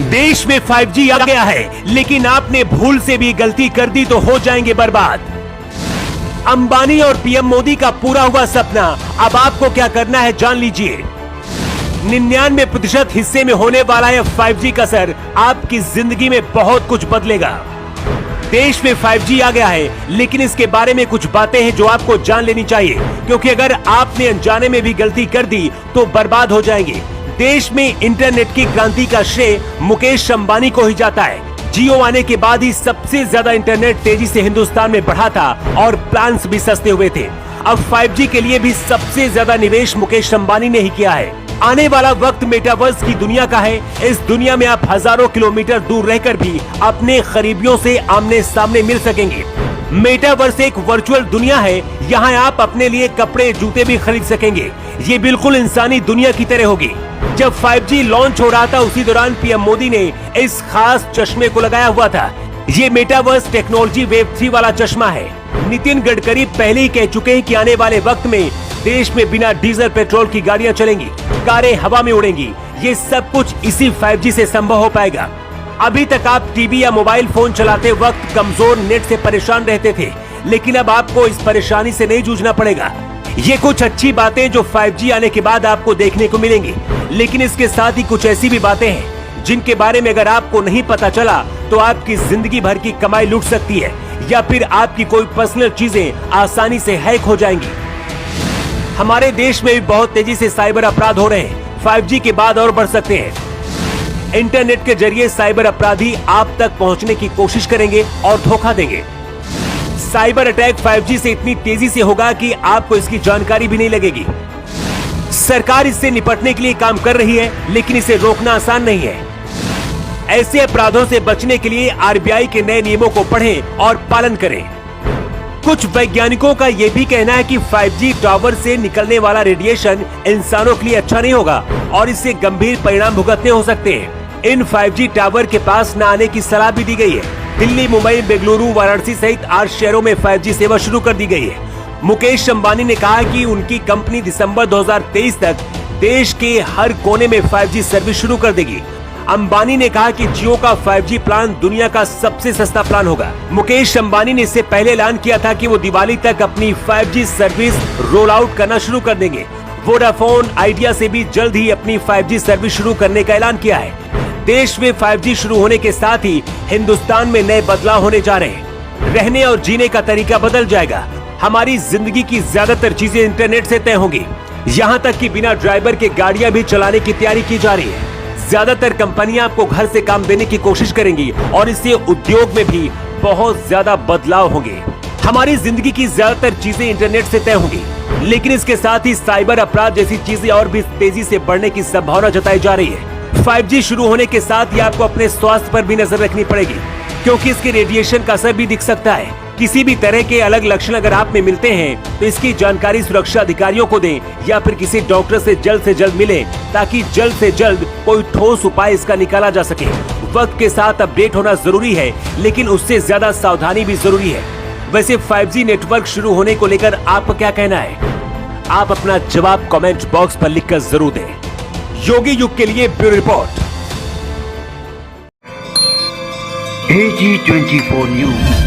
देश में 5G आ गया है, लेकिन आपने भूल से भी गलती कर दी तो हो जाएंगे बर्बाद। अंबानी और पीएम मोदी का पूरा हुआ सपना, अब आपको क्या करना है जान लीजिए। 99% हिस्से में होने वाला है 5G का असर आपकी जिंदगी में बहुत कुछ बदलेगा। देश में 5G आ गया है, लेकिन इसके बारे में कुछ बातें हैं जो आपको जान लेनी चाहिए, क्योंकि अगर आपने अनजाने में भी गलती कर दी तो बर्बाद हो जाएंगे। देश में इंटरनेट की क्रांति का श्रेय मुकेश अंबानी को ही जाता है। जियो आने के बाद ही सबसे ज्यादा इंटरनेट तेजी से हिंदुस्तान में बढ़ा था और प्लान्स भी सस्ते हुए थे। अब 5G के लिए भी सबसे ज्यादा निवेश मुकेश अंबानी ने ही किया है। आने वाला वक्त मेटावर्स की दुनिया का है। इस दुनिया में आप हजारों किलोमीटर दूर रहकर भी अपने करीबियों से आमने सामने मिल सकेंगे। मेटावर्स एक वर्चुअल दुनिया है। यहाँ आप अपने लिए कपड़े जूते भी खरीद सकेंगे। ये बिल्कुल इंसानी दुनिया की तरह होगी। जब 5G लॉन्च हो रहा था उसी दौरान पीएम मोदी ने इस खास चश्मे को लगाया हुआ था। ये मेटावर्स टेक्नोलॉजी वेब 3 वाला चश्मा है। नितिन गडकरी पहले ही कह चुके हैं कि आने वाले वक्त में देश में बिना डीजल पेट्रोल की गाड़ियां चलेंगी, कारें हवा में उड़ेंगी। ये सब कुछ इसी 5G से संभव हो पाएगा। अभी तक आप टीवी या मोबाइल फोन चलाते वक्त कमजोर नेट से परेशान रहते थे, लेकिन अब आपको इस परेशानी से नहीं जूझना पड़ेगा। ये कुछ अच्छी बातें जो 5G आने के बाद आपको देखने को मिलेंगी, लेकिन इसके साथ ही कुछ ऐसी भी बातें हैं जिनके बारे में अगर आपको नहीं पता चला तो आपकी जिंदगी भर की कमाई लूट सकती है, या फिर आपकी कोई पर्सनल चीजें आसानी से हैक हो जाएंगी। हमारे देश में भी बहुत तेजी से साइबर अपराध हो रहे हैं। 5G के बाद और बढ़ सकते हैं। इंटरनेट के जरिए साइबर अपराधी आप तक पहुंचने की कोशिश करेंगे और धोखा देंगे। साइबर अटैक 5G से इतनी तेजी से होगा कि आपको इसकी जानकारी भी नहीं लगेगी। सरकार इससे निपटने के लिए काम कर रही है, लेकिन इसे रोकना आसान नहीं है। ऐसे अपराधों से बचने के लिए आरबीआई के नए नियमों को पढ़ें और पालन करें। कुछ वैज्ञानिकों का यह भी कहना है कि 5G टावर से निकलने वाला रेडिएशन इंसानों के लिए अच्छा नहीं होगा और इससे गंभीर परिणाम भुगतने हो सकते हैं। इन 5G टावर के पास न आने की सलाह भी दी गई है। दिल्ली, मुंबई, बेंगलुरु, वाराणसी सहित 8 शहरों में 5G सेवा शुरू कर दी गई है। मुकेश अंबानी ने कहा कि उनकी कंपनी दिसंबर 2023 तक देश के हर कोने में 5G सर्विस शुरू कर देगी। अंबानी ने कहा कि जियो का 5G प्लान दुनिया का सबसे सस्ता प्लान होगा। मुकेश अंबानी ने इससे पहले ऐलान किया था कि वो दिवाली तक अपनी 5G सर्विस रोल आउट करना शुरू कर देंगे। वोडाफोन आइडिया से भी जल्द ही अपनी 5G सर्विस शुरू करने का ऐलान किया है। देश में 5G शुरू होने के साथ ही हिंदुस्तान में नए बदलाव होने जा रहे हैं। रहने और जीने का तरीका बदल जाएगा। हमारी जिंदगी की ज्यादातर चीजें इंटरनेट से तय होंगी। यहाँ तक कि बिना ड्राइवर के गाड़ियां भी चलाने की तैयारी की जा रही है। ज्यादातर कंपनियां आपको घर से काम देने की कोशिश करेंगी और इससे उद्योग में भी बहुत ज्यादा बदलाव होंगे। हमारी जिंदगी की ज्यादातर चीजें इंटरनेट से तय होंगी, लेकिन इसके साथ ही साइबर अपराध जैसी चीजें और भी तेजी से बढ़ने की संभावना जताई जा रही है। 5G शुरू होने के साथ ही आपको अपने स्वास्थ्य पर भी नजर रखनी पड़ेगी, क्योंकि इसके रेडिएशन का असर भी दिख सकता है। किसी भी तरह के अलग लक्षण अगर आप में मिलते हैं तो इसकी जानकारी सुरक्षा अधिकारियों को दें या फिर किसी डॉक्टर से जल्द मिलें, ताकि जल्द से जल्द कोई ठोस उपाय इसका निकाला जा सके। वक्त के साथ अपडेट होना जरूरी है, लेकिन उससे ज्यादा सावधानी भी जरूरी है। वैसे 5G नेटवर्क शुरू होने को लेकर आपका क्या कहना है? आप अपना जवाब कमेंट बॉक्स पर लिखकर जरूर दें। योगी युग के लिए ब्यूरो रिपोर्ट। AG24 news.